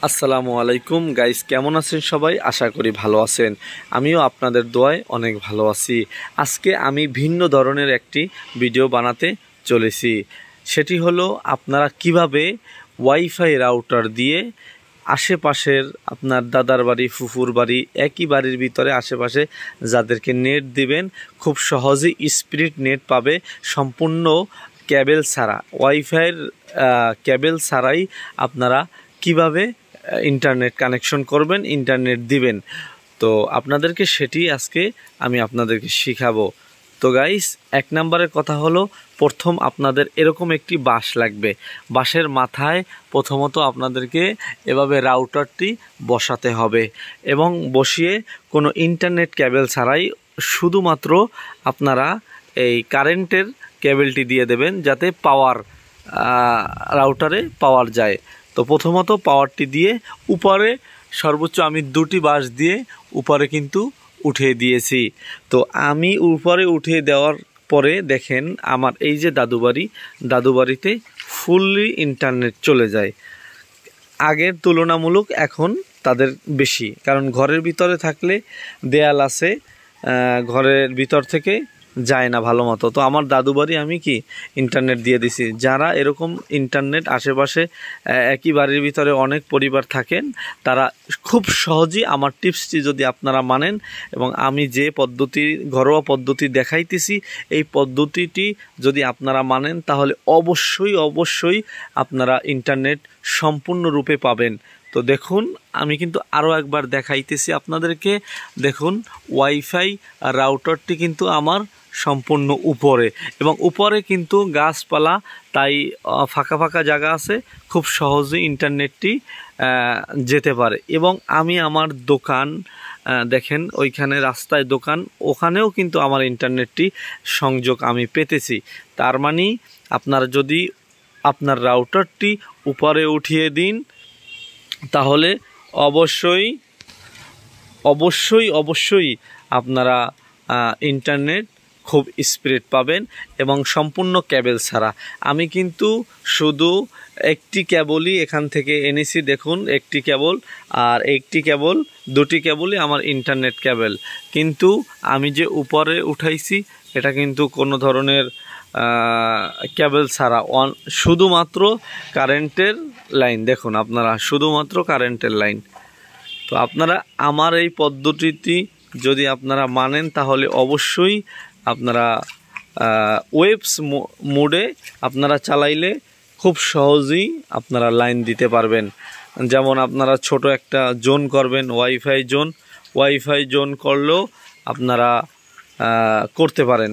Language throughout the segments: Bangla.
আসসালামু আলাইকুম গাইস, কেমন আছেন সবাই? আশা করি ভালো আছেন। আমিও আপনাদের দোয়ায় অনেক ভালো আছি। আজকে আমি ভিন্ন ধরনের একটি ভিডিও বানাতে চলেছি। সেটি হলো আপনারা কিভাবে ওয়াইফাই রাউটার দিয়ে আশেপাশের আপনার দাদার বাড়ি, ফুফুর বাড়ি, একই বাড়ির ভিতরে আশেপাশে যাদেরকে নেট দিবেন খুব সহজেই স্পিড নেট পাবে, সম্পূর্ণ কেবল ছাড়া, ওয়াইফাইয়ের কেবল ছাড়াই আপনারা কিভাবে ইন্টারনেট কানেকশন করবেন, ইন্টারনেট দিবেন। তো আপনাদেরকে সেটি আজকে আমি আপনাদেরকে শিখাবো। তো গাইস, এক নম্বরের কথা হলো, প্রথম আপনাদের এরকম একটি বাঁশ লাগবে। বাঁশের মাথায় প্রথমত আপনাদেরকে এভাবে রাউটারটি বসাতে হবে এবং বসিয়ে কোনো ইন্টারনেট কেবল ছাড়াই শুধুমাত্র আপনারা এই কারেন্টের কেবলটি দিয়ে দেবেন, যাতে পাওয়ার রাউটারে পাওয়ার যায়। তো প্রথমত পাওয়ারটি দিয়ে উপরে সর্বোচ্চ আমি 2টি বাঁশ দিয়ে উপরে কিন্তু উঠিয়ে দিয়েছি। তো আমি উপরে উঠিয়ে দেওয়ার পরে দেখেন আমার এই যে দাদুবাড়িতে ফুললি ইন্টারনেট চলে যায়। আগের তুলনামূলক এখন তাদের বেশি, কারণ ঘরের ভিতরে থাকলে দেয়াল আছে, ঘরের ভিতর থেকে যায় না ভালো মতো। তো আমার দাদু বাড়ি আমি কি ইন্টারনেট দিয়ে দিছি। যারা এরকম ইন্টারনেট আশেপাশে একই বাড়ির ভিতরে অনেক পরিবার থাকেন, তারা খুব সহজেই আমার টিপসটি যদি আপনারা মানেন এবং আমি যে পদ্ধতি, ঘরোয়া পদ্ধতি দেখাইতেছি, এই পদ্ধতিটি যদি আপনারা মানেন, তাহলে অবশ্যই আপনারা ইন্টারনেট সম্পূর্ণরূপে পাবেন। তো দেখুন, আমি কিন্তু আরও একবার দেখাইতেছি আপনাদেরকে। দেখুন, ওয়াইফাই রাউটারটি কিন্তু আমার সম্পূর্ণ উপরে, এবং উপরে কিন্তু গাছপালা, তাই ফাঁকা জায়গা আছে, খুব সহজেই ইন্টারনেটটি যেতে পারে। এবং আমি আমার দোকান দেখেন, ওইখানে রাস্তায় দোকান, ওখানেও কিন্তু আমার ইন্টারনেটটি সংযোগ আমি পেতেছি। তার মানে আপনারা যদি আপনার রাউটারটি উপরে উঠিয়ে দিন, তাহলে অবশ্যই আপনারা ইন্টারনেট খুব স্পিড পাবেন এবং সম্পূর্ণ কেবল ছাড়া। আমি কিন্তু শুধু একটি কেবলই এখান থেকে এনেছি। দেখুন, একটি কেবল, আর একটি কেবল, 2টি কেবলই আমার ইন্টারনেট কেবল। কিন্তু আমি যে উপরে উঠাইছি, এটা কিন্তু কোনো ধরনের কেবল ছাড়া, শুধুমাত্র কারেন্টের লাইন। দেখুন আপনারা, শুধুমাত্র কারেন্টের লাইন। তো আপনারা আমার এই পদ্ধতিটি যদি আপনারা মানেন, তাহলে অবশ্যই আপনারা ওয়েবস মোডে আপনারা চালাইলে খুব সহজেই আপনারা লাইন দিতে পারবেন। যেমন আপনারা ছোট একটা জোন করবেন, ওয়াইফাই জোন করলেও আপনারা করতে পারেন।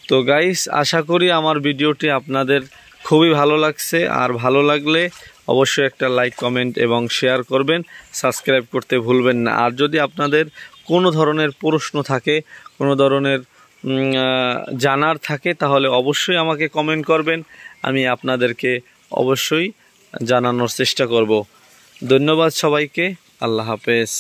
তো গাইস, আশা করি আমার ভিডিওটি আপনাদের খুবই ভালো লাগছে। আর ভালো লাগলে অবশ্যই একটা লাইক, কমেন্ট এবং শেয়ার করবেন। সাবস্ক্রাইব করতে ভুলবেন না। আর যদি আপনাদের কোনো ধরনের প্রশ্ন থাকে, কোনো ধরনের জানার থাকে, তাহলে অবশ্যই আমাকে কমেন্ট করবেন। আমি আপনাদেরকে অবশ্যই জানানোর চেষ্টা করব। ধন্যবাদ সবাইকে। আল্লাহ হাফেজ।